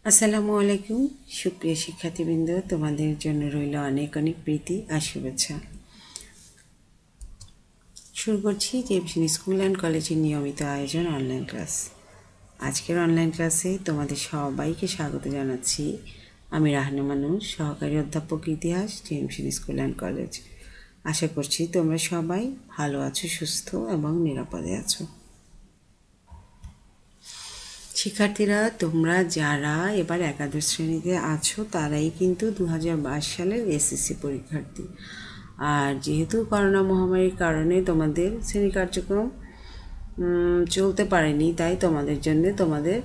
আসসালামু আলাইকুম সুপ্রিয় শিক্ষার্থীবৃন্দ, তোমাদের জন্য রইল অনেক অনেক প্রীতি আর শুভেচ্ছা। শুরু করছি জেএমসি স্কুল অ্যান্ড কলেজের নিয়মিত আয়োজন অনলাইন ক্লাস। আজকের অনলাইন ক্লাসে তোমাদের সবাইকে স্বাগত জানাচ্ছি। আমি রাহানা মানুষ, সহকারী অধ্যাপক ইতিহাস, জেএমসি স্কুল অ্যান্ড কলেজ। আশা করছি তোমরা সবাই ভালো আছো, সুস্থ এবং নিরাপদে আছো। শিক্ষার্থীরা, তোমরা যারা এবার একাদশ শ্রেণীতে আছো তারাই কিন্তু 2022 সালের এসএসসি পরীক্ষার্থী। আর যেহেতু করোনা মহামারীর কারণে তোমাদের শ্রেণী কার্যক্রম চলতে পারেনি, তাই তোমাদের জন্য তোমাদের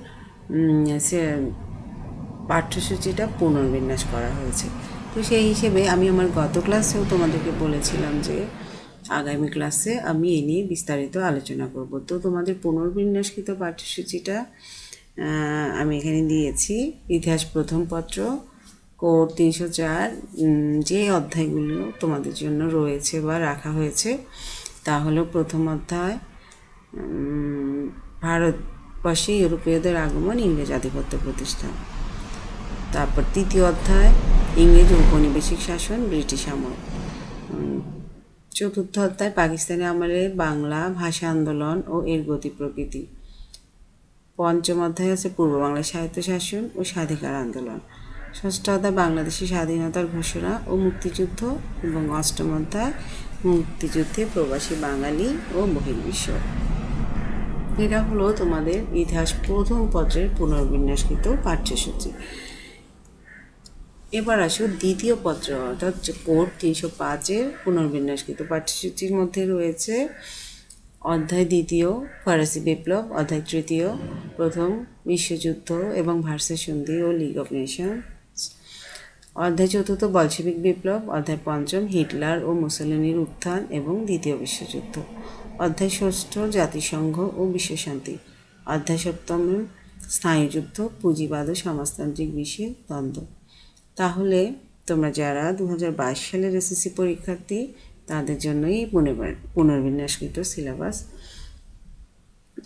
পাঠ্যসূচিটা পুনর্বিন্যাস করা হয়েছে। তো সেই হিসেবে আমি আমার গত ক্লাসেও তোমাদেরকে বলেছিলাম যে আগামী ক্লাসে আমি এ নিয়ে বিস্তারিত আলোচনা করব। তো তোমাদের পুনর্বিন্যাসকৃত পাঠ্যসূচিটা আমি এখানে দিয়েছি। ইতিহাস প্রথম পত্র, কোড 304, যে অধ্যায়গুলো তোমাদের জন্য রয়েছে বা রাখা হয়েছে তা হলো প্রথম অধ্যায় ভারতবর্ষে ইউরোপীয়দের আগমন, ইংরেজ আধিপত্য প্রতিষ্ঠা। তারপর তৃতীয় অধ্যায় ইংরেজ ঔপনিবেশিক শাসন, ব্রিটিশ আমল। চতুর্থ অধ্যায় পাকিস্তানি আমলে বাংলা ভাষা আন্দোলন ও এর গতি প্রকৃতি। পঞ্চম অধ্যায় আছে পূর্ব বাংলার স্বায়ত্তশাসন ও স্বাধিকার আন্দোলন। ষষ্ঠ অধ্যায় বাংলাদেশের স্বাধীনতার ঘোষণা ও মুক্তিযুদ্ধ এবং অষ্টম অধ্যায় মুক্তিযুদ্ধে প্রবাসী বাঙালি ও বহির্বিশ্ব। এটা হলো তোমাদের ইতিহাস প্রথম পত্রের পুনর্বিন্যাসকৃত পাঠ্যসূচি। এবার আসো দ্বিতীয় পত্র, অর্থাৎ কোড 305-এর পুনর্বিন্যাসকৃত পাঠ্যসূচির মধ্যে রয়েছে অধ্যায় দ্বিতীয় ফরাসি বিপ্লব, অধ্যায় তৃতীয় প্রথম বিশ্বযুদ্ধ এবং ভার্সাই সন্ধি ও লিগ অফ নেশনস, অধ্যায় চতুর্থ বলশেভিক বিপ্লব, অধ্যায় পঞ্চম হিটলার ও মুসোলিনির উত্থান এবং দ্বিতীয় বিশ্বযুদ্ধ, অধ্যায় ষষ্ঠ জাতিসংঘ ও বিশ্বশান্তি, অধ্যায় সপ্তম স্নায়ুযুদ্ধ, পুঁজিবাদ ও সমাজতান্ত্রিক বিষয়ে দ্বন্দ্ব। তাহলে তোমরা যারা 2022 সালের এসএসসি পরীক্ষার্থী তাদের জন্যই পুনর্বিন্যাসকৃত সিলেবাস।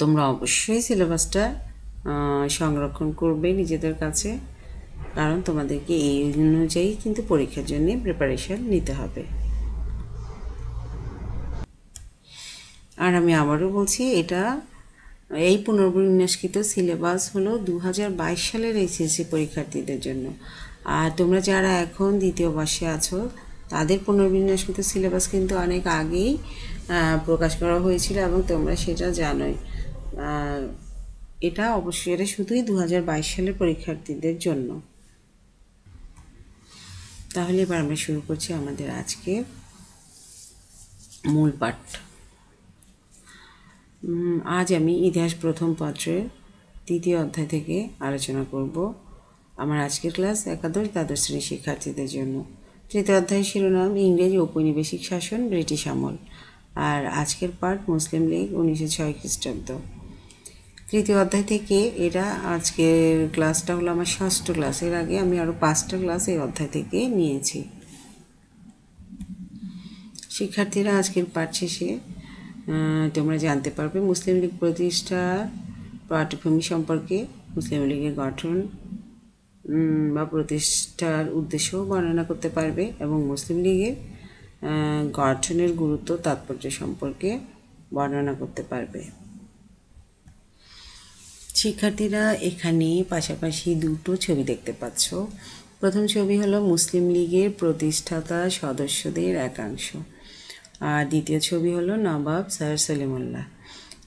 তোমরা অবশ্যই সিলেবাসটা সংরক্ষণ করবে নিজেদের কাছে, কারণ তোমাদেরকে এই অনুযায়ী কিন্তু পরীক্ষার জন্য প্রিপারেশন নিতে হবে। আর আমি আবারও বলছি, এই পুনর্বিন্যাসকৃত সিলেবাস হলো 2022 সালের এসএসসি পরীক্ষার্থীদের জন্য। আর তোমরা যারা এখন দ্বিতীয় বর্ষে আছো তাদের পুনর্বিন্যাসকৃত সিলেবাস কিন্তু অনেক আগেই প্রকাশ করা হয়েছিল এবং তোমরা সেটা জানোই। এটা অবশ্যই এটা শুধুই 2022 সালের পরীক্ষার্থীদের জন্য। তাহলে এবার আমরা শুরু করছি আমাদের আজকে মূল পাঠ। আজ আমি ইতিহাস প্রথম পত্রের তৃতীয় অধ্যায় থেকে আলোচনা করব। আমার আজকের ক্লাস একাদশ দ্বাদশ শ্রেণীর শিক্ষার্থীদের জন্য। তৃতীয় অধ্যায় শিরোনাম ইংরেজ ঔপনিবেশিক শাসন, ব্রিটিশ আমল। আর আজকের পাঠ মুসলিম লীগ 1906 খ্রিস্টাব্দ। তৃতীয় অধ্যায় থেকে এটা আজকের ক্লাসটা হলো আমার ষষ্ঠ ক্লাস। এর আগে আমি আরও 5টা ক্লাস এই অধ্যায় থেকে নিয়েছি। শিক্ষার্থীরা, আজকের পাঠ শেষে তোমরা জানতে পারবে মুসলিম লীগ প্রতিষ্ঠার পটভূমি সম্পর্কে, মুসলিম লীগের গঠন বা প্রতিষ্ঠার উদ্দেশ্য বর্ণনা করতে পারবে এবং মুসলিম লীগের গঠনের গুরুত্ব তাৎপর্য সম্পর্কে বর্ণনা করতে পারবে। শিক্ষার্থীরা, এখানে পাশাপাশি দুটো ছবি দেখতে পাচ্ছ। প্রথম ছবি হলো মুসলিম লীগের প্রতিষ্ঠাতা সদস্যদের একাংশ, আর দ্বিতীয় ছবি হলো নবাব স্যার সলিমুল্লাহ।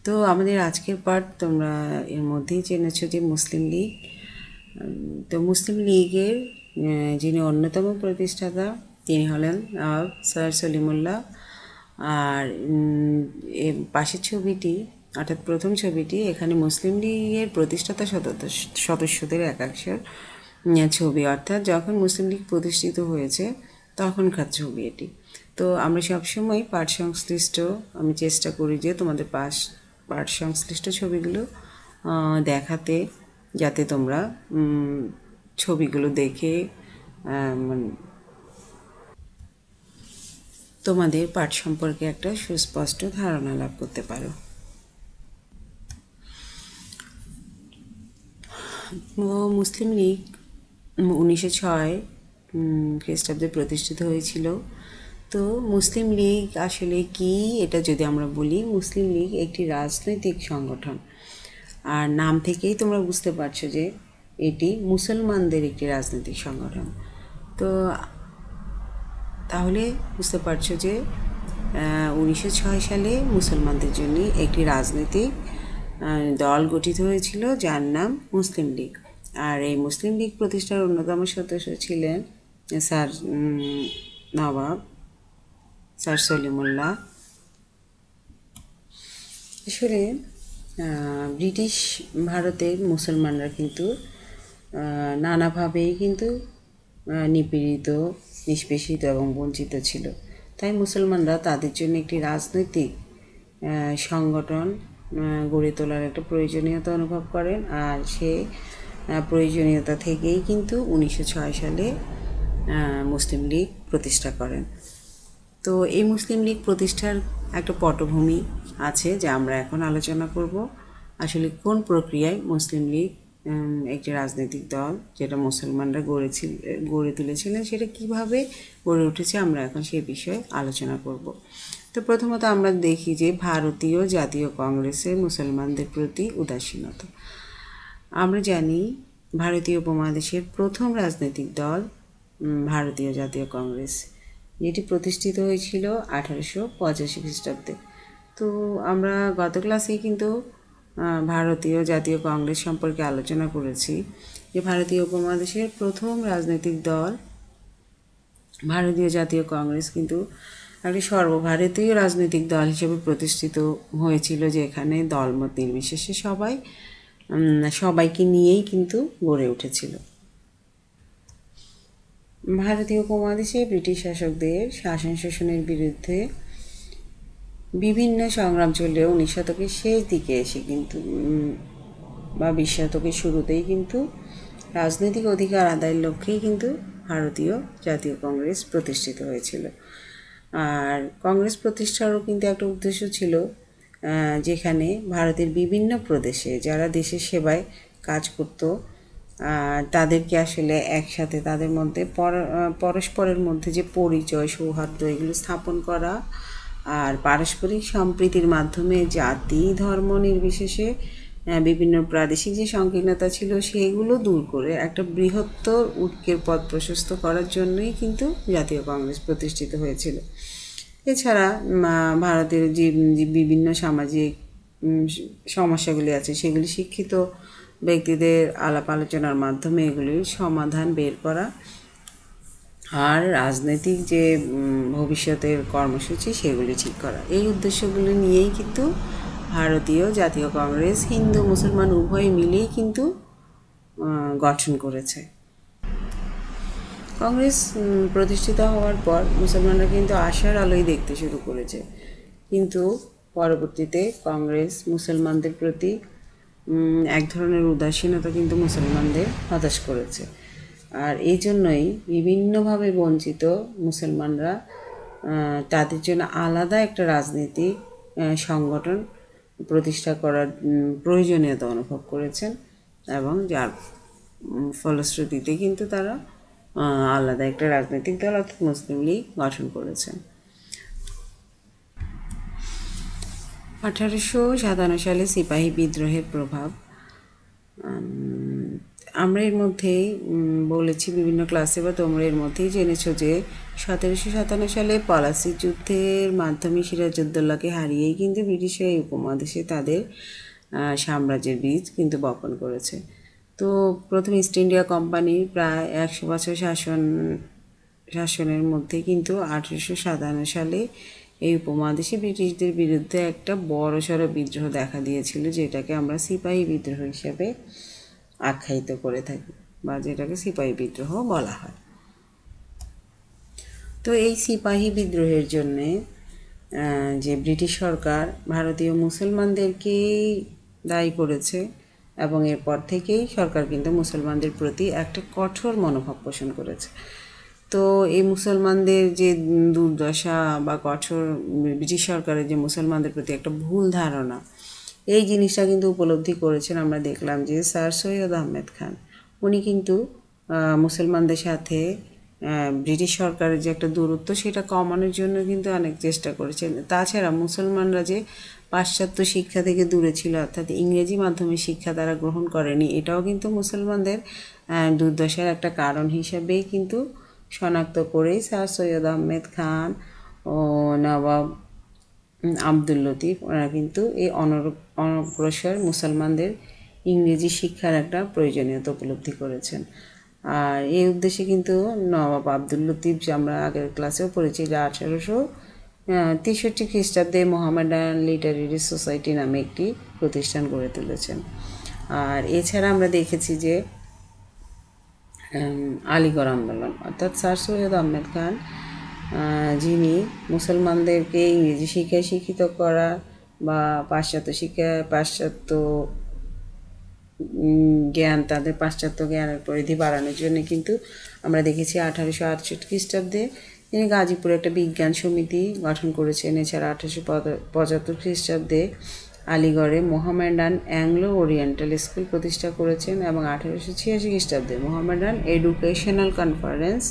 তো আমাদের আজকের পাঠ তোমরা এর মধ্যেই জেনেছ যে মুসলিম লীগ। তো মুসলিম লীগের যিনি অন্যতম প্রতিষ্ঠাতা তিনি হলেন নবাব স্যার সলিমুল্লাহ। আর পাশের ছবিটি অর্থাৎ প্রথম ছবিটি, এখানে মুসলিম লীগের প্রতিষ্ঠাতা সদস্যদের একাংশের ছবি, অর্থাৎ যখন মুসলিম লীগ প্রতিষ্ঠিত হয়েছে তখনকার ছবি এটি। তো আমরা সবসময় পাঠ সংশ্লিষ্ট, আমি চেষ্টা করি যে তোমাদের পাঠ সংশ্লিষ্ট ছবিগুলো দেখাতে, যাতে তোমরা ছবিগুলো দেখে তোমাদের পাঠ সম্পর্কে একটা সুস্পষ্ট ধারণা লাভ করতে পারো। মুসলিম লীগ 1906 খ্রিস্টাব্দে প্রতিষ্ঠিত হয়েছিল। তো মুসলিম লীগ আসলে কি, এটা যদি আমরা বলি, মুসলিম লীগ একটি রাজনৈতিক সংগঠন। আর নাম থেকেই তোমরা বুঝতে পারছো যে এটি মুসলমানদের একটি রাজনৈতিক সংগঠন। তো তাহলে বুঝতে পারছো যে 1906 সালে মুসলমানদের জন্য একটি রাজনৈতিক দল গঠিত হয়েছিল যার নাম মুসলিম লীগ। আর এই মুসলিম লীগ প্রতিষ্ঠার অন্যতম সদস্য ছিলেন স্যার নবাব স্যার সলিমুল্লাহ। আসলে ব্রিটিশ ভারতের মুসলমানরা কিন্তু নানাভাবেই কিন্তু নিপীড়িত, নিষ্পেষিত এবং বঞ্চিত ছিল। তাই মুসলমানরা তাদের জন্য একটি রাজনৈতিক সংগঠন গড়ে তোলার একটা প্রয়োজনীয়তা অনুভব করেন। আর সে প্রয়োজনীয়তা থেকেই কিন্তু 1906 সালে মুসলিম লীগ প্রতিষ্ঠা করেন। তো এই মুসলিম লীগ প্রতিষ্ঠার একটা পটভূমি আছে যা আমরা এখন আলোচনা করব। আসলে কোন প্রক্রিয়ায় মুসলিম লীগ একটি রাজনৈতিক দল যেটা মুসলমানরা গড়ে তুলেছিলেন সেটা কিভাবে গড়ে উঠেছে আমরা এখন সেই বিষয়ে আলোচনা করব। তো প্রথমত আমরা দেখি যে ভারতীয় জাতীয় কংগ্রেসের মুসলমানদের প্রতি উদাসীনতা। আমরা জানি ভারতীয় উপমহাদেশের প্রথম রাজনৈতিক দল ভারতীয় জাতীয় কংগ্রেস, যেটি প্রতিষ্ঠিত হয়েছিল 1885 খ্রিস্টাব্দে। তো আমরা গত ক্লাসেই কিন্তু ভারতীয় জাতীয় কংগ্রেস সম্পর্কে আলোচনা করেছি যে ভারতীয় উপমহাদেশের প্রথম রাজনৈতিক দল ভারতীয় জাতীয় কংগ্রেস কিন্তু একটি সর্বভারতীয় রাজনৈতিক দল হিসেবে প্রতিষ্ঠিত হয়েছিল, যেখানে দলমত নির্বিশেষে সবাইকে নিয়েই কিন্তু গড়ে উঠেছিল। ভারতীয় উপমহাদেশে ব্রিটিশ শাসকদের শাসন শোষণের বিরুদ্ধে বিভিন্ন সংগ্রাম চললেও 19 শতকের শেষ দিকে এসে কিন্তু বা 20 শতকের শুরুতেই কিন্তু রাজনৈতিক অধিকার আদায়ের লক্ষ্যেই কিন্তু ভারতীয় জাতীয় কংগ্রেস প্রতিষ্ঠিত হয়েছিল। আর কংগ্রেস প্রতিষ্ঠারও কিন্তু একটা উদ্দেশ্য ছিল, যেখানে ভারতের বিভিন্ন প্রদেশে যারা দেশের সেবায় কাজ করত তাদেরকে আসলে একসাথে তাদের মধ্যে পরস্পরের মধ্যে যে পরিচয়, সৌহার্দ্য এগুলো স্থাপন করা, আর পারস্পরিক সম্প্রীতির মাধ্যমে জাতি ধর্ম নির্বিশেষে বিভিন্ন প্রাদেশিক যে সংকীর্ণতা ছিল সেগুলো দূর করে একটা বৃহত্তর ঐক্যের পথ প্রশস্ত করার জন্যই কিন্তু জাতীয় কংগ্রেস প্রতিষ্ঠিত হয়েছিল। এছাড়া ভারতের যে বিভিন্ন সামাজিক সমস্যাগুলি আছে সেগুলি শিক্ষিত ব্যক্তিদের আলাপ আলোচনার মাধ্যমে এগুলির সমাধান বের করা, আর রাজনৈতিক যে ভবিষ্যতের কর্মসূচি সেগুলি ঠিক করা, এই উদ্দেশ্যগুলি নিয়েই কিন্তু ভারতীয় জাতীয় কংগ্রেস হিন্দু মুসলমান উভয় মিলেই কিন্তু গঠন করেছে। কংগ্রেস প্রতিষ্ঠিত হওয়ার পর মুসলমানরা কিন্তু আশার আলোই দেখতে শুরু করেছে, কিন্তু পরবর্তীতে কংগ্রেস মুসলমানদের প্রতি এক ধরনের উদাসীনতা কিন্তু মুসলমানদের হতাশ করেছে। আর এই জন্যই বিভিন্নভাবে বঞ্চিত মুসলমানরা তাদের জন্য আলাদা একটা রাজনীতিক সংগঠন প্রতিষ্ঠা করার প্রয়োজনীয়তা অনুভব করেছেন, এবং যার ফলশ্রুতিতে কিন্তু তারা আলাদা একটা রাজনৈতিক দল অর্থাৎ মুসলিম লীগ গঠন করেছেন। 1857 সালে সিপাহী বিদ্রোহের প্রভাব আমরা এর মধ্যেই বলেছি বিভিন্ন ক্লাসে, বা তোমরা এর মধ্যেই জেনেছো যে 1757 সালে পলাশি যুদ্ধের মাধ্যমে সিরাজউদ্দৌলাকে হারিয়েই কিন্তু ব্রিটিশরা এই উপমহাদেশে তাদের সাম্রাজ্যের বীজ কিন্তু বপন করেছে। তো প্রথম ইস্ট ইন্ডিয়া কোম্পানির প্রায় 100 বছর শাসনের মধ্যে কিন্তু 1857 সালে এই উপমহাদেশে ব্রিটিশদের বিরুদ্ধে একটা বড়সড় বিদ্রোহ দেখা দিয়েছিল, যেটাকে আমরা সিপাহী বিদ্রোহ হিসেবে আখ্যায়িত করে থাকি, বা যেটাকে সিপাহী বিদ্রোহ বলা হয়। তো এই সিপাহী বিদ্রোহের জন্যে যে ব্রিটিশ সরকার ভারতীয় মুসলমানদেরকেই দায়ী করেছে, এবং এরপর থেকেই সরকার কিন্তু মুসলমানদের প্রতি একটা কঠোর মনোভাব পোষণ করেছে। তো এই মুসলমানদের যে দুর্দশা বা কঠোর ব্রিটিশ সরকারের যে মুসলমানদের প্রতি একটা ভুল ধারণা, এই জিনিসটা কিন্তু উপলব্ধি করেছেন। আমরা দেখলাম যে স্যার সৈয়দ আহমেদ খান উনি কিন্তু মুসলমানদের সাথে ব্রিটিশ সরকারের যে একটা দূরত্ব সেটা কমানোর জন্য কিন্তু অনেক চেষ্টা করেছেন। তাছাড়া মুসলমানরা যে পাশ্চাত্য শিক্ষা থেকে দূরে ছিল, অর্থাৎ ইংরেজি মাধ্যমে শিক্ষা তারা গ্রহণ করেনি, এটাও কিন্তু মুসলমানদের দুর্দশার একটা কারণ হিসেবেই কিন্তু শনাক্ত করেই স্যার সৈয়দ আহমেদ খান ও নবাব আব্দুল লতিফ ওরা কিন্তু এই অনগ্রসর মুসলমানদের ইংরেজি শিক্ষার একটা প্রয়োজনীয়তা উপলব্ধি করেছেন। আর এই উদ্দেশ্যে কিন্তু নবাব আব্দুল লতিফ, যে আমরা আগের ক্লাসেও পড়েছি, যে 1863 খ্রিস্টাব্দে মোহামেডান লিটারেরি সোসাইটি নামে একটি প্রতিষ্ঠান গড়ে তুলেছেন। আর এছাড়া আমরা দেখেছি যে আলিগড় আন্দোলন, অর্থাৎ স্যার সৈয়দ আহমেদ খান যিনি মুসলমানদেরকে ইংরেজি শিক্ষায় শিক্ষিত করা বা পাশ্চাত্য জ্ঞান, তাদের পাশ্চাত্য জ্ঞানের পরিধি বাড়ানোর জন্য কিন্তু আমরা দেখেছি 1868 খ্রিস্টাব্দে তিনি গাজীপুরে একটা বিজ্ঞান সমিতি গঠন করেছেন। এছাড়া 1875 খ্রিস্টাব্দে আলিগড়ে মোহামেডান অ্যাংলো ওরিয়েন্টাল স্কুল প্রতিষ্ঠা করেছেন এবং 1886 খ্রিস্টাব্দে মোহামেডান এডুকেশনাল কনফারেন্স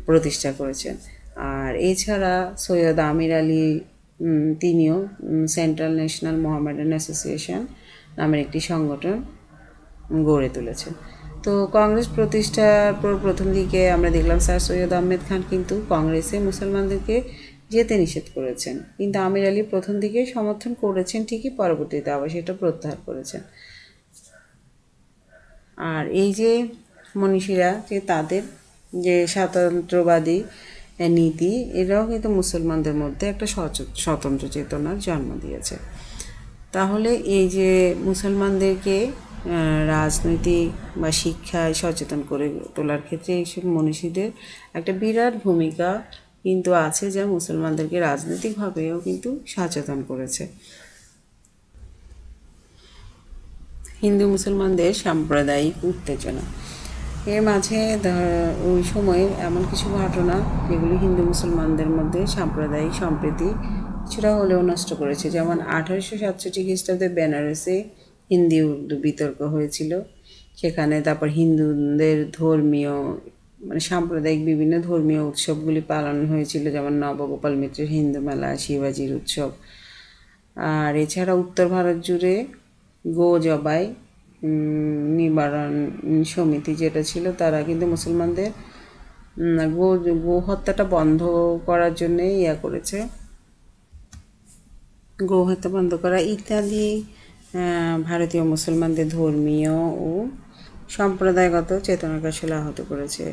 প্রতিষ্ঠা করেছেন। আর এছাড়া সৈয়দ আমির আলী তিনিও সেন্ট্রাল ন্যাশনাল মোহামেডান অ্যাসোসিয়েশন নামের একটি সংগঠন গড়ে তুলেছেন। তো কংগ্রেস প্রতিষ্ঠার পর প্রথম দিকে আমরা দেখলাম স্যার সৈয়দ আহমেদ খান কিন্তু কংগ্রেসে মুসলমানদেরকে যেতে নিষেধ করেছেন, কিন্তু আমির আলী প্রথম দিকে সমর্থন করেছেন ঠিকই, পরবর্তীতে আবার সেটা প্রত্যাহার করেছেন। আর এই যে মনীষীরা, যে তাদের যে স্বাতন্ত্র্যবাদী নীতি, এরাও কিন্তু মুসলমানদের মধ্যে একটা স্বতন্ত্র চেতনার জন্ম দিয়েছে। তাহলে এই যে মুসলমানদেরকে রাজনৈতিক বা শিক্ষায় সচেতন করে তোলার ক্ষেত্রে এইসব মনীষীদের একটা বিরাট ভূমিকা কিন্তু আছে, যা মুসলমানদেরকে রাজনৈতিকভাবেও কিন্তু সচেতন করেছে। হিন্দু মুসলমানদের সাম্প্রদায়িক উত্তেজনা, এর মাঝে ওই সময়ে এমন কিছু ঘটনা যেগুলি হিন্দু মুসলমানদের মধ্যে সাম্প্রদায়িক সম্প্রীতি কিছুটা হলেও নষ্ট করেছে। যেমন 1867 খ্রিস্টাব্দে বেনারসে হিন্দি উর্দু বিতর্ক হয়েছিল। সেখানে তারপর হিন্দুদের ধর্মীয় সাম্প্রদায়িক বিভিন্ন ধর্মীয় উৎসবগুলি পালন হয়েছিল, যেমন নবগোপাল মিত্রের হিন্দু মেলা, শিবাজির উৎসব। আর এছাড়া উত্তর ভারত জুড়ে গো জবাই নিবারণ সমিতি যেটা ছিল, তারা কিন্তু মুসলমানদের গো হত্যাটা বন্ধ করার জন্যে করেছে, গো হত্যা বন্ধ করা ইত্যাদি ভারতীয় মুসলমানদের ধর্মীয় ও সম্প্রদায়গত চেতনাকে আসলে আহত করেছে।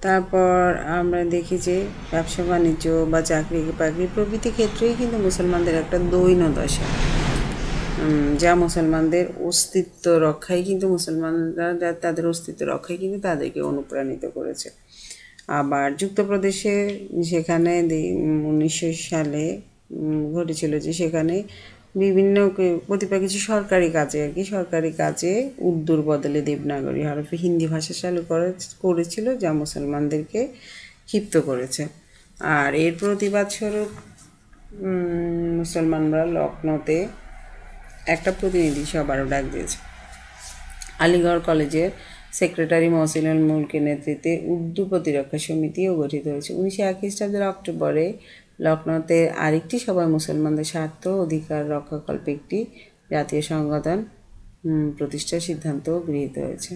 তারপর আমরা দেখি যে ব্যবসা বাণিজ্য বা চাকরি বাকরি প্রভৃতি ক্ষেত্রেই কিন্তু মুসলমানদের একটা দৈন্য দশা, যা মুসলমানদের অস্তিত্ব রক্ষায় কিন্তু মুসলমানরা তাদের অস্তিত্ব রক্ষায় কিন্তু তাদেরকে অনুপ্রাণিত করেছে। আবার যুক্তপ্রদেশে সেখানে 1900 সালে ঘটেছিল যে সেখানে বিভিন্ন কতিপয় কিছু সরকারি কাজে উর্দুর বদলে দেবনাগরী হরফে হিন্দি ভাষা চালু করেছিল, যা মুসলমানদেরকে ক্ষিপ্ত করেছে। আর এর প্রতিবাদ স্বরূপ মুসলমানরা লখনৌতে একটা প্রতিনিধি সভারও ডাক দিয়েছে। আলিগড় কলেজের সেক্রেটারি মহসিনুল মুলকের নেতৃত্বে উর্দু প্রতিরক্ষা সমিতিও গঠিত হয়েছে। 1901 খ্রিস্টাব্দের অক্টোবরে লখনৌতে আরেকটি সভায় মুসলমানদের স্বার্থ অধিকার রক্ষাকল্পে একটি জাতীয় সংগঠন প্রতিষ্ঠার সিদ্ধান্ত গৃহীত হয়েছে।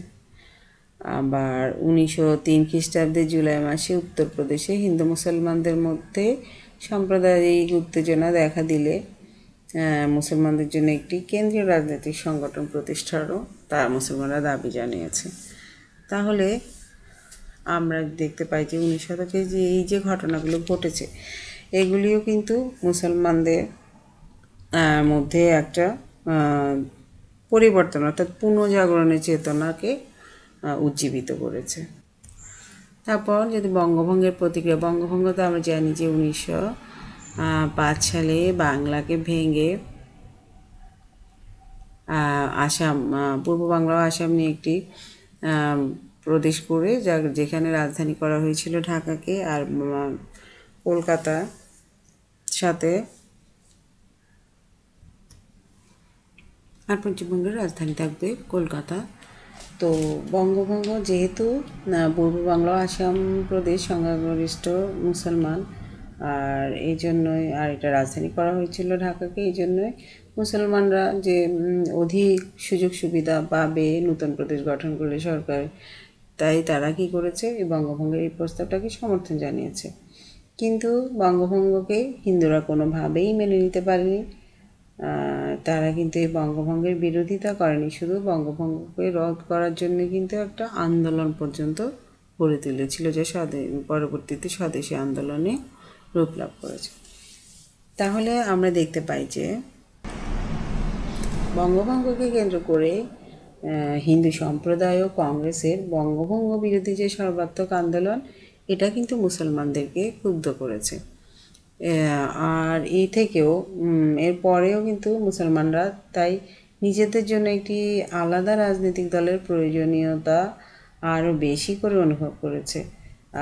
আবার 1903 খ্রিস্টাব্দে জুলাই মাসে উত্তরপ্রদেশে হিন্দু মুসলমানদের মধ্যে সাম্প্রদায়িক উত্তেজনা দেখা দিলে মুসলমানদের জন্য একটি কেন্দ্রীয় রাজনৈতিক সংগঠন প্রতিষ্ঠারও তারা মুসলমানরা দাবি জানিয়েছে। তাহলে আমরা দেখতে পাই যে 19 শতকে যে এই যে ঘটনাগুলো ঘটেছে, এগুলিও কিন্তু মুসলমানদের মধ্যে একটা পরিবর্তন, অর্থাৎ পুনর্জাগরণের চেতনাকে উজ্জীবিত করেছে। তারপর যদি বঙ্গভঙ্গের প্রতিক্রিয়া, বঙ্গভঙ্গ তো আমরা জানি যে 1905 সালে বাংলাকে ভেঙে আসাম, পূর্ব বাংলা ও আসাম নিয়ে একটি প্রদেশ করে যেখানে রাজধানী করা হয়েছিল ঢাকাকে, আর কলকাতার সাথে আর পশ্চিমবঙ্গের রাজধানী থাকবে কলকাতা। তো বঙ্গভঙ্গ যেহেতু পূর্ব বাংলা আসাম প্রদেশ সংখ্যাগরিষ্ঠ মুসলমান, আর এই জন্যই আর এটা রাজধানী করা হয়েছিল ঢাকাকে, এই জন্যই মুসলমানরা যে অধিক সুযোগ সুবিধা পাবে নতুন প্রদেশ গঠন করলে সরকার, তাই তারা কি করেছে, এই বঙ্গভঙ্গের এই প্রস্তাবটাকে সমর্থন জানিয়েছে। কিন্তু বঙ্গভঙ্গকে হিন্দুরা কোনোভাবেই মেনে নিতে পারেনি। তারা কিন্তু এই বঙ্গভঙ্গের বিরোধিতা করেনি, শুধু বঙ্গভঙ্গকে রদ করার জন্য কিন্তু একটা আন্দোলন পর্যন্ত গড়ে তুলেছিল, যে পরবর্তীতে স্বদেশী আন্দোলনে রূপ লাভ করেছে। তাহলে আমরা দেখতে পাই যে বঙ্গভঙ্গকে কেন্দ্র করে হিন্দু সম্প্রদায় ও কংগ্রেসের বঙ্গভঙ্গ বিরোধী যে সর্বাত্মক আন্দোলন, এটা কিন্তু মুসলমানদেরকে ক্ষুব্ধ করেছে। আর এই থেকেও এরপরেও কিন্তু মুসলমানরা তাই নিজেদের জন্য একটি আলাদা রাজনৈতিক দলের প্রয়োজনীয়তা আরও বেশি করে অনুভব করেছে।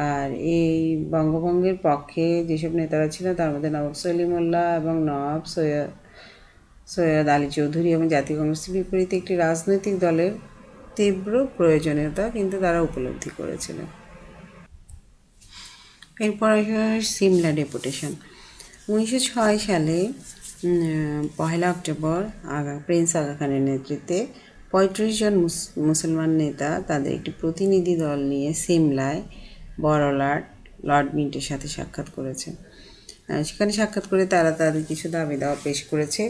আর এই বঙ্গভঙ্গের পক্ষে যেসব নেতারা ছিল, তার মধ্যে নবাব সলিমুল্লাহ এবং নবাব সৈয়দ আলী চৌধুরী এবং জাতীয় কংগ্রেসের বিপরীতে একটি রাজনৈতিক দলের তীব্র প্রয়োজনীয়তা কিন্তু তারা উপলব্ধি করেছিলেন। এরপর সিমলা ডেপুটেশন। 1906 সালে 1 অক্টোবর প্রিন্স আগা খানের নেতৃত্বে 35 জন মুসলমান নেতা তাদের একটি প্রতিনিধি দল নিয়ে সিমলায় লর্ড মিন্টের সাথে সাক্ষাৎ করেছে। সেখানে সাক্ষাৎ করে তারা তাদের কিছু দাবি দাওয়া পেশ করেছে।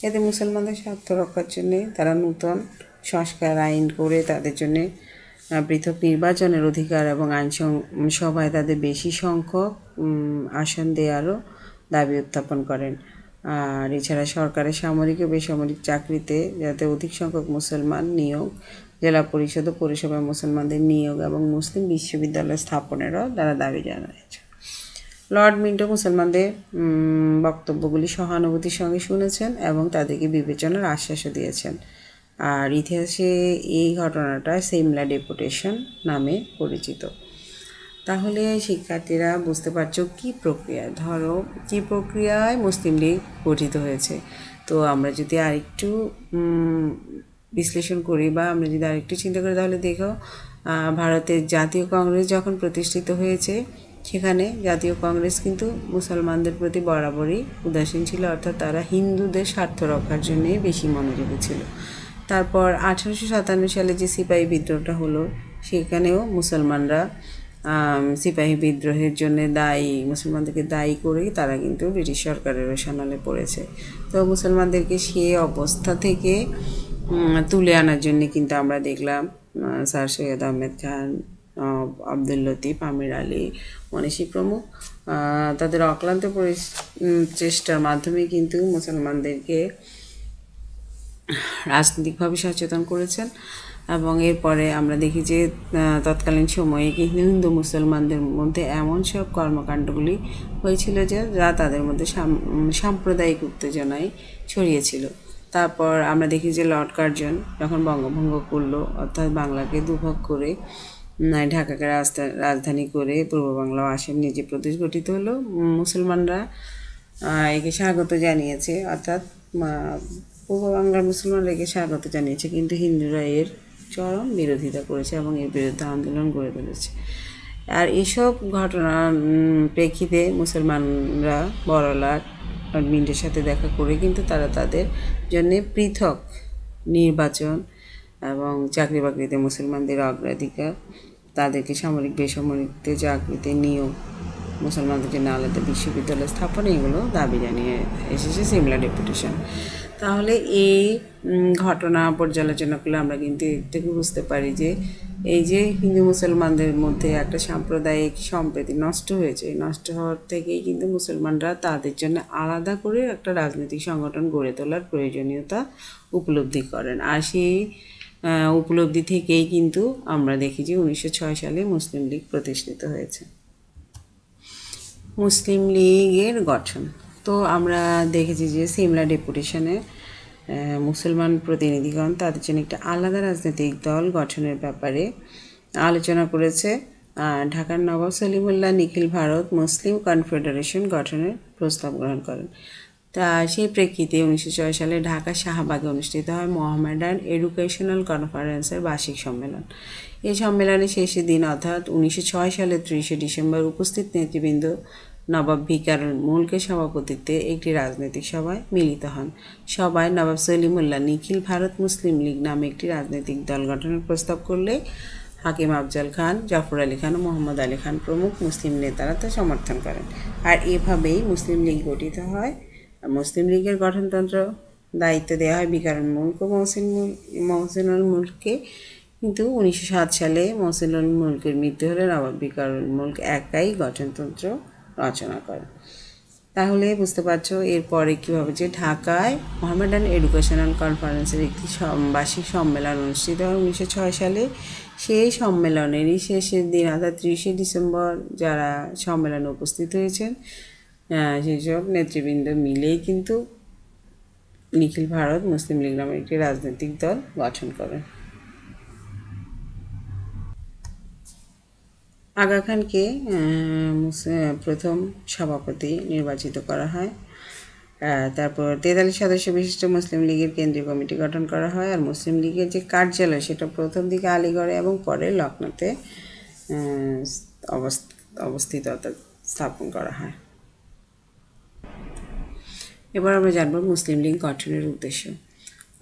এতে মুসলমানদের স্বার্থ রক্ষার জন্যে তারা নূতন সংস্কার আইন করে তাদের জন্যে পৃথক নির্বাচনের অধিকার এবং আইনসভায় তাদের বেশি সংখ্যক আসন দেওয়ারও দাবি উত্থাপন করেন। আর এছাড়া সরকারের সামরিক ও বেসামরিক চাকরিতে যাতে অধিক সংখ্যক মুসলমান নিয়োগ, জেলা পরিষদ ও পৌরসভায় মুসলমানদের নিয়োগ এবং মুসলিম বিশ্ববিদ্যালয় স্থাপনেরও তারা দাবি জানিয়েছে। লর্ড মিন্টো মুসলমানদের বক্তব্যগুলি সহানুভূতির সঙ্গে শুনেছেন এবং তাদেরকে বিবেচনার আশ্বাসও দিয়েছেন। আর ইতিহাসে এই ঘটনাটা সিমলা ডেপুটেশন নামে পরিচিত। তাহলে শিক্ষার্থীরা বুঝতে পারছো কী প্রক্রিয়ায় মুসলিম লীগ গঠিত হয়েছে। তো আমরা যদি আরেকটু বিশ্লেষণ করি বা আমরা যদি আরেকটু চিন্তা করি, তাহলে দেখো ভারতের জাতীয় কংগ্রেস যখন প্রতিষ্ঠিত হয়েছে, সেখানে জাতীয় কংগ্রেস কিন্তু মুসলমানদের প্রতি বরাবরই উদাসীন ছিল, অর্থাৎ তারা হিন্দুদের স্বার্থ রক্ষার জন্যই বেশি মনোযোগী ছিল। তারপর 1857 সালে যে সিপাহী বিদ্রোহটা হলো, সেখানেও মুসলমানরা সিপাহী বিদ্রোহের জন্য মুসলমানদেরকে দায়ী করে তারা কিন্তু ব্রিটিশ সরকারের রোষানলে পড়েছে। তো মুসলমানদেরকে সে অবস্থা থেকে তুলে আনার জন্য কিন্তু আমরা দেখলাম স্যার সৈয়দ আহমেদ খান, আব্দুল লতিফ, আমির আলী, মনীষী প্রমুখ তাদের অক্লান্ত চেষ্টার মাধ্যমে কিন্তু মুসলমানদেরকে রাজনৈতিকভাবে সচেতন করেছেন। এবং এরপরে আমরা দেখি যে তৎকালীন সময়ে কিন্তু হিন্দু মুসলমানদের মধ্যে এমন সব কর্মকাণ্ডগুলি হয়েছিল যা তাদের মধ্যে সাম্প্রদায়িক উত্তেজনায় ছড়িয়েছিল। তারপর আমরা দেখি যে লর্ড কার্জন যখন বঙ্গভঙ্গ করলো, অর্থাৎ বাংলাকে দুভাগ করে ঢাকাকে রাজধানী করে পূর্ব বাংলা ও আসাম নিয়ে যে প্রদেশ গঠিত হলো, মুসলমানরা একে স্বাগত জানিয়েছে, অর্থাৎ পূর্ব বাংলার মুসলমানরা একে স্বাগত জানিয়েছে, কিন্তু হিন্দুরা এর চরম বিরোধিতা করেছে এবং এর বিরুদ্ধে আন্দোলন গড়ে তুলেছে। আর এসব ঘটনার প্রেক্ষিতে মুসলমানরা লর্ড মিন্টের সাথে দেখা করে কিন্তু তারা তাদের জন্যে পৃথক নির্বাচন এবং চাকরি বাকরিতে মুসলমানদের অগ্রাধিকার, তাদেরকে সামরিক বেসামরিকতে চাকরিতে নিয়োগ, মুসলমানদের জন্য আলাদা বিশ্ববিদ্যালয় স্থাপন, এগুলো দাবি জানিয়ে এসেছে সিমলা ডেপুটেশন। তাহলে এই ঘটনা পর্যালোচনা করলে আমরা কিন্তু এর থেকে বুঝতে পারি যে এই যে হিন্দু মুসলমানদের মধ্যে একটা সাম্প্রদায়িক সম্প্রীতি নষ্ট হয়েছে, নষ্ট হওয়ার থেকেই কিন্তু মুসলমানরা তাদের জন্য আলাদা করে একটা রাজনৈতিক সংগঠন গড়ে তোলার প্রয়োজনীয়তা উপলব্ধি করেন। আর সেই উপলব্ধি থেকেই কিন্তু আমরা দেখি যে 1906 সালে মুসলিম লীগ প্রতিষ্ঠিত হয়েছে। মুসলিম লীগের গঠন তো আমরা দেখেছি যে সিমলা ডেপুটেশনে মুসলমান প্রতিনিধিগণ তাদের জন্য একটা আলাদা রাজনৈতিক দল গঠনের ব্যাপারে আলোচনা করেছে। ঢাকার নবাব সলিমুল্লাহ নিখিল ভারত মুসলিম কনফেডারেশন গঠনের প্রস্তাব গ্রহণ করেন। তা সেই প্রেক্ষিতে 1906 সালে ঢাকা শাহবাগে অনুষ্ঠিত হয় মোহামেডান এডুকেশনাল কনফারেন্সের বার্ষিক সম্মেলন। এই সম্মেলনের শেষের দিন অর্থাৎ 1906 সালের 30 ডিসেম্বর উপস্থিত নেতৃবৃন্দ নবাব ভিকারুল মুলকের সভাপতিত্বে একটি রাজনৈতিক সভায় মিলিত হন। সভায় নবাব সলিমুল্লাহ নিখিল ভারত মুসলিম লীগ নামে একটি রাজনৈতিক দল গঠনের প্রস্তাব করলে হাকিম আফজাল খান, জাফর আলী খান ও মোহাম্মদ আলী খান প্রমুখ মুসলিম নেতারা তা সমর্থন করেন। আর এভাবেই মুসলিম লীগ গঠিত হয়। মুসলিম লীগের গঠনতন্ত্র দায়িত্ব দেওয়া হয় ভিকারুল মুলক ও মহসিনুল মুলককে। কিন্তু 1907 সালে মহসিনুল মুলকের মৃত্যু হলে নবাব ভিকারুল মুলক একাই গঠনতন্ত্র রচনা করেন। তাহলে বুঝতে পারছো এরপরে কীভাবে যে ঢাকায় মোহামেডান এডুকেশনাল কনফারেন্সের একটি বার্ষিক সম্মেলন অনুষ্ঠিত হয় 1906 সালে। সেই সম্মেলনেরই শেষের দিন অর্থাৎ 30 ডিসেম্বর যারা সম্মেলনে উপস্থিত হয়েছেন সেসব নেতৃবৃন্দ মিলেই কিন্তু নিখিল ভারত মুসলিম লীগ নামে একটি রাজনৈতিক দল গঠন করেন। আগা খানকে প্রথম সভাপতি নির্বাচিত করা হয়। তারপর 43 সদস্য বিশিষ্ট মুসলিম লীগের কেন্দ্রীয় কমিটি গঠন করা হয়। আর মুসলিম লীগের যে কার্যালয় সেটা প্রথম দিকে আলিগড়ে এবং পরে লখনৌতে অবস্থিত অর্থাৎ স্থাপন করা হয়। এবার আমরা জানব মুসলিম লীগ গঠনের উদ্দেশ্য।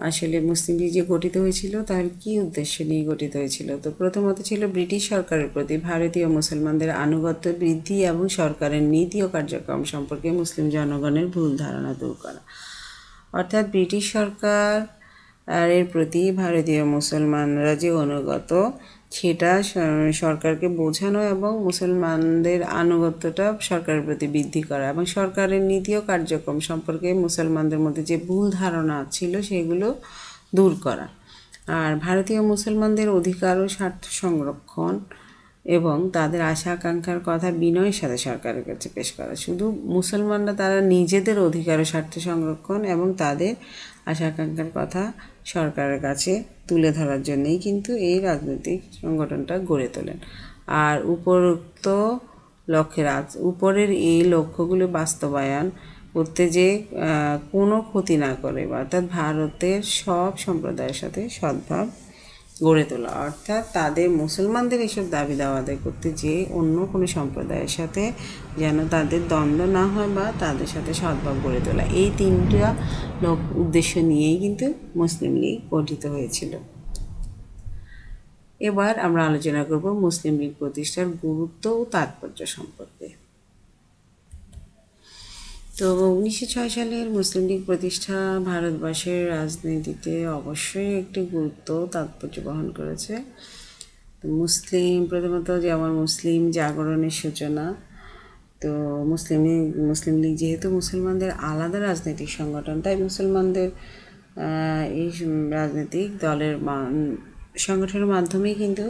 আসলে মুসলিম লীগ যে গঠিত হয়েছিল তার কী উদ্দেশ্য নিয়ে গঠিত হয়েছিল? তো প্রথমত ছিল ব্রিটিশ সরকারের প্রতি ভারতীয় মুসলমানদের আনুগত্য বৃদ্ধি এবং সরকারের নীতি ও কার্যক্রম সম্পর্কে মুসলিম জনগণের ভুল ধারণা দূর করা। অর্থাৎ ব্রিটিশ সরকার এর প্রতি ভারতীয় মুসলমানরা যে অনুগত সেটা সরকারকে বোঝানো এবং মুসলমানদের আনুগত্যটা সরকারের প্রতি বৃদ্ধি করা এবং সরকারের নীতি ও কার্যক্রম সম্পর্কে মুসলমানদের মধ্যে যে ভুল ধারণা ছিল সেগুলো দূর করা। আর ভারতীয় মুসলমানদের অধিকার ও স্বার্থ সংরক্ষণ এবং তাদের আশা আকাঙ্ক্ষার কথা বিনয়ের সাথে সরকারের কাছে পেশ করা। শুধু মুসলমানরা তারা নিজেদের অধিকার ও স্বার্থ সংরক্ষণ এবং তাদের আশা আকাঙ্ক্ষার কথা সরকারের কাছে তুলে ধরার জন্যই কিন্তু এই রাজনৈতিক সংগঠনটা গড়ে তোলেন। আর উপরের এই লক্ষ্যগুলো বাস্তবায়ন করতে যে কোনো ক্ষতি না করে অর্থাৎ ভারতের সব সম্প্রদায়ের সাথে সদ্ভাব গড়ে তোলা, অর্থাৎ তাদের মুসলমানদের এসব দাবি দাওয়া আদায় করতে যে অন্য কোনো সম্প্রদায়ের সাথে যেন তাদের দ্বন্দ্ব না হয় বা তাদের সাথে সদ্ভাব গড়ে তোলা, এই তিনটা উদ্দেশ্য নিয়েই কিন্তু মুসলিম লীগ গঠিত হয়েছিল। এবার আমরা আলোচনা করব মুসলিম লীগ প্রতিষ্ঠার গুরুত্ব ও তাৎপর্য সম্পর্কে। তো 1906 সালের মুসলিম লীগ প্রতিষ্ঠা ভারতবর্ষের রাজনীতিতে অবশ্যই একটি গুরুত্ব তাৎপর্য বহন করেছে। তো প্রথমত যেমন মুসলিম জাগরণের সূচনা। তো মুসলিম লীগ যেহেতু মুসলমানদের আলাদা রাজনৈতিক সংগঠন, তাই মুসলমানদের এই রাজনৈতিক দলের সংগঠনের মাধ্যমেই কিন্তু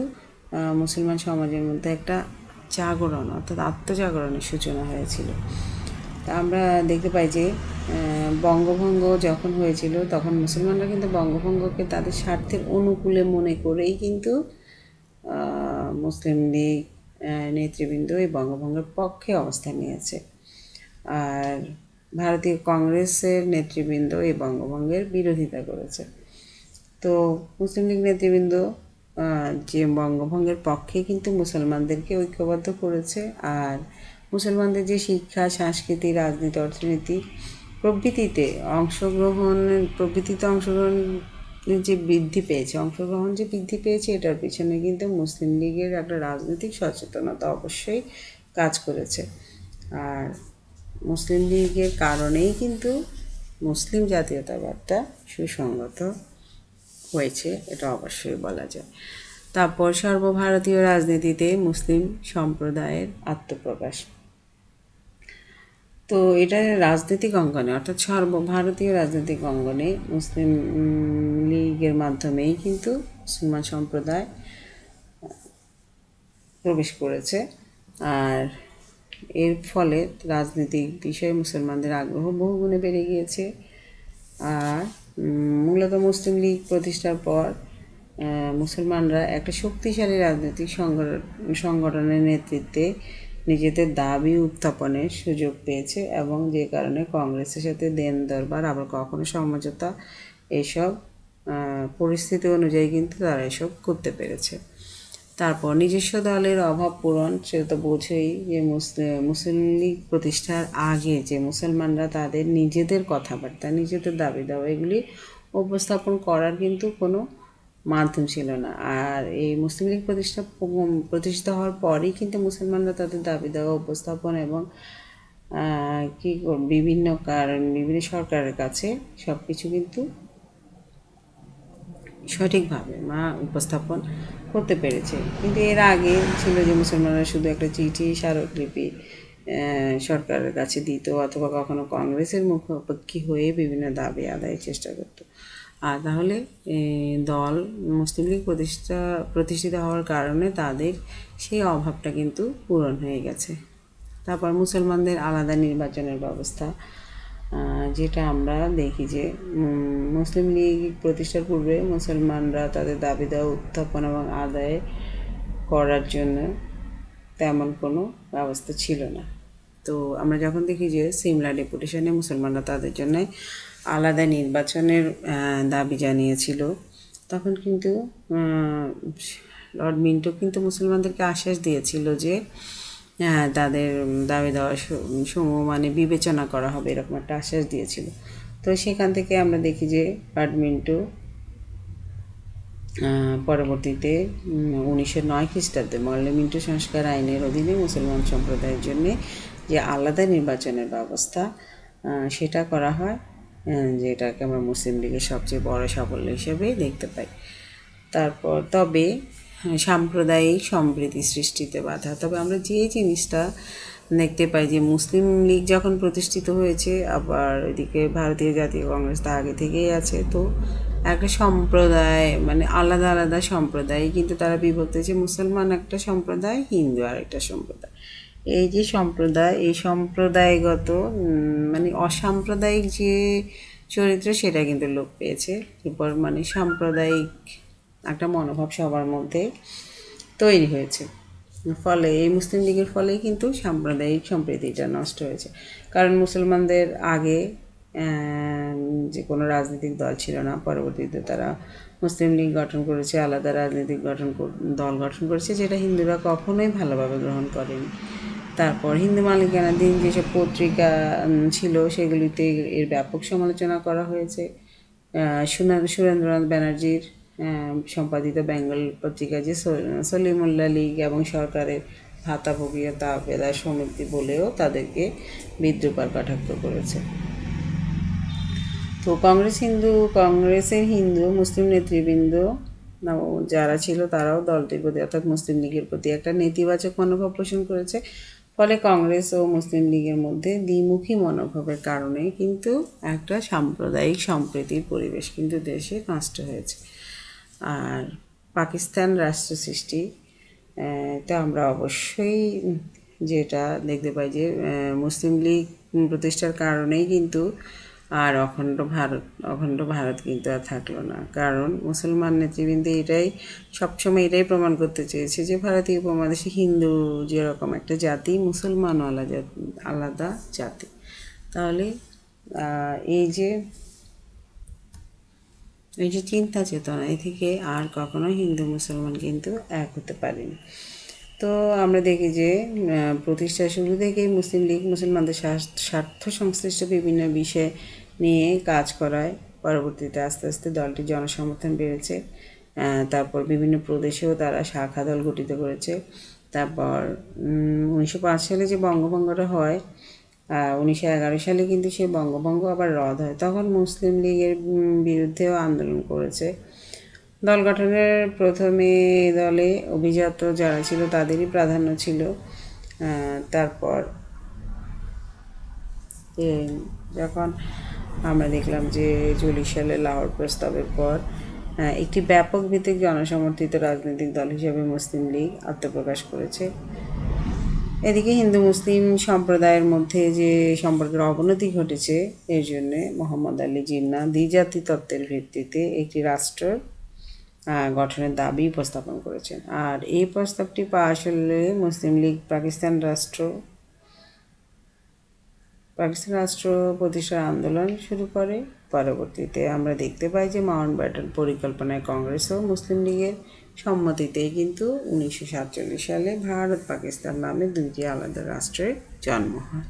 মুসলমান সমাজের মধ্যে একটা জাগরণ অর্থাৎ আত্মজাগরণের সূচনা হয়েছিল। তা আমরা দেখতে পাই যে বঙ্গভঙ্গ যখন হয়েছিল তখন মুসলমানরা কিন্তু বঙ্গভঙ্গকে তাদের স্বার্থের অনুকূলে মনে করেই কিন্তু মুসলিম লীগ নেতৃবৃন্দ এই বঙ্গভঙ্গের পক্ষে অবস্থান নিয়েছে। আর ভারতীয় কংগ্রেসের নেতৃবৃন্দ এই বঙ্গভঙ্গের বিরোধিতা করেছে। তো মুসলিম লীগ নেতৃবৃন্দ যে বঙ্গভঙ্গের পক্ষে কিন্তু মুসলমানদেরকে ঐক্যবদ্ধ করেছে। আর মুসলমানদের যে শিক্ষা, সংস্কৃতি, রাজনীতি, অর্থনীতি প্রভৃতিতে অংশগ্রহণ যে বৃদ্ধি পেয়েছে এটার পিছনে কিন্তু মুসলিম লীগের একটা রাজনৈতিক সচেতনতা অবশ্যই কাজ করেছে। আর মুসলিম লীগের কারণেই কিন্তু মুসলিম জাতীয়তাবাদটা সুসংগত হয়েছে, এটা অবশ্যই বলা যায়। তারপর সর্বভারতীয় রাজনীতিতে মুসলিম সম্প্রদায়ের আত্মপ্রকাশ। তো এটা রাজনৈতিক অঙ্গনে অর্থাৎ সর্বভারতীয় রাজনৈতিক অঙ্গনে মুসলিম লীগের মাধ্যমেই কিন্তু মুসলমান সম্প্রদায় প্রবেশ করেছে। আর এর ফলে রাজনৈতিক বিষয়ে মুসলমানদের আগ্রহ বহুগুণে বেড়ে গিয়েছে। আর মূলত মুসলিম লীগ প্রতিষ্ঠার পর মুসলমানরা একটা শক্তিশালী রাজনৈতিক সংগঠনের নেতৃত্বে নিজেদের দাবি উত্থাপনের সুযোগ পেয়েছে এবং যে কারণে কংগ্রেসের সাথে দেন দরবার আবার কখনো সমঝোতা এইসব পরিস্থিতি অনুযায়ী কিন্তু তারা এসব করতে পেরেছে। তারপর নিজস্ব দলের অভাব পূরণ, সেটা তো বোঝেই যে মুসলিম লীগ প্রতিষ্ঠার আগে যে মুসলমানরা তাদের নিজেদের কথাবার্তা, নিজেদের দাবি দাওয়া এগুলি উপস্থাপন করার কিন্তু কোনো মাধ্যম ছিল না। আর এই মুসলিম লীগ প্রতিষ্ঠিত হওয়ার পরেই কিন্তু মুসলমানরা তাদের দাবি দেওয়া উপস্থাপন এবং বিভিন্ন সরকারের কাছে সব কিছু কিন্তু সঠিকভাবে উপস্থাপন করতে পেরেছে। কিন্তু এর আগে ছিল যে মুসলমানরা শুধু একটা চিঠি স্মারকলিপি সরকারের কাছে দিত অথবা কখনো কংগ্রেসের মুখোমুখি হয়ে বিভিন্ন দাবি আদায়ের চেষ্টা করত। আর তাহলে দল মুসলিম লীগ প্রতিষ্ঠিত হওয়ার কারণে তাদের সেই অভাবটা কিন্তু পূরণ হয়ে গেছে। তারপর মুসলমানদের আলাদা নির্বাচনের ব্যবস্থা, যেটা আমরা দেখি যে মুসলিম লীগ প্রতিষ্ঠার পূর্বে মুসলমানরা তাদের দাবি দেওয়া উত্থাপন এবং আদায় করার জন্য তেমন কোনো ব্যবস্থা ছিল না। তো আমরা যখন দেখি যে সিমলা ডেপুটেশনে মুসলমানরা তাদের জন্য আলাদা নির্বাচনের দাবি জানিয়েছিল, তখন কিন্তু লর্ড মিন্টো কিন্তু মুসলমানদেরকে আশ্বাস দিয়েছিল যে তাদের দাবি দেওয়া সমূহ বিবেচনা করা হবে, এরকম একটা আশ্বাস দিয়েছিল। তো সেখান থেকে আমরা দেখি যে লর্ড মিন্টো পরবর্তীতে 1909 খ্রিস্টাব্দে মরলে মিন্টো সংস্কার আইনের অধীনে মুসলমান সম্প্রদায়ের জন্য যে আলাদা নির্বাচনের ব্যবস্থা সেটা করা হয়, যেটাকে আমরা মুসলিম লীগের সবচেয়ে বড় সাফল্য হিসেবে দেখতে পাই। তারপর তবে সাম্প্রদায়িক সম্প্রীতি সৃষ্টিতে বাধা। তবে আমরা যে জিনিসটা দেখতে পাই যে মুসলিম লীগ যখন প্রতিষ্ঠিত হয়েছে, আবার ওইদিকে ভারতীয় জাতীয় কংগ্রেস তা আগে থেকেই আছে, তো একটা সম্প্রদায় আলাদা আলাদা সম্প্রদায় কিন্তু তারা বিভক্ত হয়েছে। মুসলমান একটা সম্প্রদায়, হিন্দু আর একটা সম্প্রদায়। এই যে সম্প্রদায়, এই সম্প্রদায়গত অসাম্প্রদায়িক যে চরিত্র সেটা কিন্তু লোপ পেয়েছে। এরপর সাম্প্রদায়িক একটা মনোভাব সবার মধ্যে তৈরি হয়েছে। ফলে এই মুসলিম লীগের ফলেই কিন্তু সাম্প্রদায়িক সম্প্রীতিটা নষ্ট হয়েছে। কারণ মুসলমানদের আগে যে কোনো রাজনৈতিক দল ছিল না, পরবর্তীতে তারা মুসলিম লীগ গঠন করেছে, আলাদা রাজনৈতিক দল গঠন করেছে, যেটা হিন্দুরা কখনোই ভালোভাবে গ্রহণ করেনি। তারপর হিন্দু মালিকানাধীন যেসব পত্রিকা ছিল সেগুলিতে এর ব্যাপক সমালোচনা করা হয়েছে। সুরেন্দ্রনাথ ব্যানার্জির সম্পাদিত বেঙ্গল পত্রিকা যে সলিমুল্লাহ লীগ এবং সরকারের ভাতাভোগীয় তাবেদার সমিতি বলেও তাদেরকে বিদ্রুপার কটাক্ষ করেছে। তো কংগ্রেসের হিন্দু মুসলিম নেতৃবৃন্দ যারা ছিল তারাও দলটির প্রতি অর্থাৎ মুসলিম লীগের প্রতি একটা নেতিবাচক মনোভাব পোষণ করেছে। ফলে কংগ্রেস ও মুসলিম লীগের মধ্যে দ্বিমুখী মনোভাবের কারণে কিন্তু একটা সাম্প্রদায়িক সম্প্রীতির পরিবেশ কিন্তু দেশে নষ্ট হয়েছে। আর পাকিস্তান রাষ্ট্র সৃষ্টি, তা আমরা অবশ্যই যেটা দেখতে পাই যে মুসলিম লীগ প্রতিষ্ঠার কারণেই কিন্তু আর অখণ্ড ভারত কিন্তু আর থাকলো না। কারণ মুসলমান নেতৃবৃন্দ সবসময় এটাই প্রমাণ করতে চেয়েছে যে ভারতীয় উপমহাদেশে হিন্দু যেরকম একটা জাতি, মুসলমানও আলাদা জাতি। তাহলে এই যে চিন্তা চেতনা, এ থেকে আর কখনো হিন্দু মুসলমান কিন্তু এক হতে পারেনি। তো আমরা দেখি যে প্রতিষ্ঠার শুরু থেকেই মুসলিম লীগ মুসলমানদের স্বার্থ সংশ্লিষ্ট বিভিন্ন বিষয় নিয়ে কাজ করায় পরবর্তীতে আস্তে আস্তে দলটির জনসমর্থন বেড়েছে। তারপর বিভিন্ন প্রদেশেও তারা শাখা দল গঠিত করেছে। তারপর 1905 সালে যে বঙ্গভঙ্গটা হয়, 1911 সালে কিন্তু সেই বঙ্গভঙ্গ আবার রদ হয়। তখন মুসলিম লীগের বিরুদ্ধেও আন্দোলন করেছে। দল গঠনের প্রথমে দলে অভিজাত যারা ছিল তাদেরই প্রাধান্য ছিল। তারপর যখন আমরা দেখলাম যে 40 সালে লাহোর প্রস্তাবের পর একটি ব্যাপক ভিত্তিক জনসমর্থিত রাজনৈতিক দল হিসেবে মুসলিম লীগ আত্মপ্রকাশ করেছে। এদিকে হিন্দু মুসলিম সম্প্রদায়ের মধ্যে যে সম্পর্কের অবনতি ঘটেছে, এর জন্যে মোহাম্মদ আলী জিন্নাহ দ্বিজাতি তত্ত্বের ভিত্তিতে একটি রাষ্ট্র গঠনের দাবি উপস্থাপন করেছেন। আর এই প্রস্তাবটি পাশ হলে মুসলিম লীগ পাকিস্তান রাষ্ট্র প্রতিষ্ঠার আন্দোলন শুরু করে। পরবর্তীতে আমরা দেখতে পাই যে মাউন্টব্যাটেন পরিকল্পনায় কংগ্রেস ও মুসলিম লীগের সম্মতিতেই কিন্তু 1947 সালে ভারত পাকিস্তান নামে দুইটি আলাদা রাষ্ট্রের জন্ম হয়।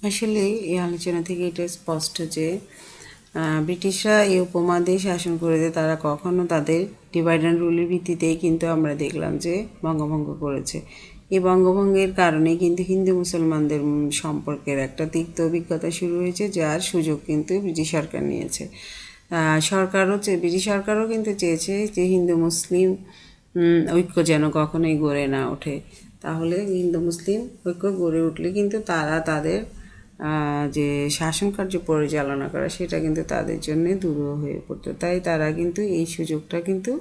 আসলে এই আলোচনা থেকে এটা স্পষ্ট যে ব্রিটিশরা এই উপমহাদেশ শাসন করেছে, তারা কখনো তাদের ডিভাইড অ্যান্ড রুলের ভিত্তিতেই কিন্তু আমরা দেখলাম যে বঙ্গভঙ্গ করেছে। এই বঙ্গভঙ্গের কারণে কিন্তু হিন্দু মুসলমানদের সম্পর্কের একটা তিক্ত অভিজ্ঞতা শুরু হয়েছে, যার সুযোগ কিন্তু ব্রিটিশ সরকার নিয়েছে। ব্রিটিশ সরকারও কিন্তু চেয়েছে যে হিন্দু মুসলিম ঐক্য যেন কখনোই গড়ে না ওঠে। তাহলে হিন্দু মুসলিম ঐক্য গড়ে উঠলে কিন্তু তারা তাদের যে শাসন কার্য পরিচালনা করা সেটা কিন্তু তাদের জন্য দুরূহ হয়ে পড়তো। তাই তারা কিন্তু এই সুযোগটা কিন্তু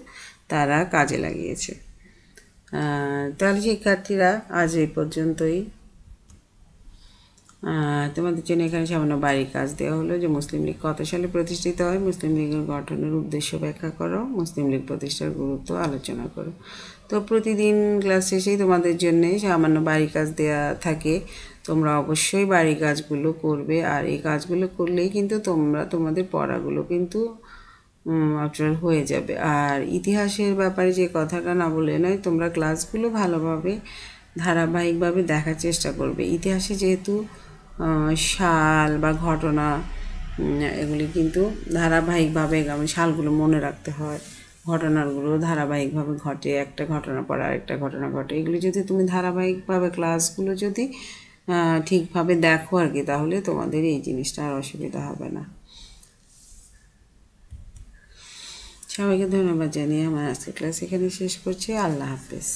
তারা কাজে লাগিয়েছে। তাহলে শিক্ষার্থীরা আজ এই পর্যন্তই। তোমাদের জন্য এখানে সামান্য বাড়ির কাজ দেওয়া হলো যে মুসলিম লীগ কত সালে প্রতিষ্ঠিত হয়, মুসলিম লীগের গঠনের উদ্দেশ্য ব্যাখ্যা করো, মুসলিম লীগ প্রতিষ্ঠার গুরুত্ব আলোচনা করো। তো প্রতিদিন ক্লাস শেষেই তোমাদের জন্য সামান্য বাড়ির কাজ দেওয়া থাকে, তোমরা অবশ্যই বাড়ির কাজগুলো করবে। আর এই কাজগুলো করলেই কিন্তু তোমরা তোমাদের পড়াগুলো কিন্তু আফটার হয়ে যাবে। আর ইতিহাসের ব্যাপারে যে কথাটা না বলে নয়, তোমরা ক্লাসগুলো ভালোভাবে ধারাবাহিকভাবে দেখার চেষ্টা করবে। ইতিহাসে যেহেতু সাল বা ঘটনা এগুলি কিন্তু ধারাবাহিকভাবে সালগুলো মনে রাখতে হয়, ঘটনাগুলো ধারাবাহিকভাবে ঘটে, একটা ঘটনা পর আরেকটা ঘটনা ঘটে। এগুলি যদি তুমি ধারাবাহিকভাবে ক্লাসগুলো যদি ঠিকভাবে দেখো আর কি, তাহলে তোমাদের এই জিনিসটা আর অসুবিধা হবে না। সবাইকে ধন্যবাদ জানিয়ে আমার আজকের ক্লাস এখানে শেষ করছি। আল্লাহ হাফেজ।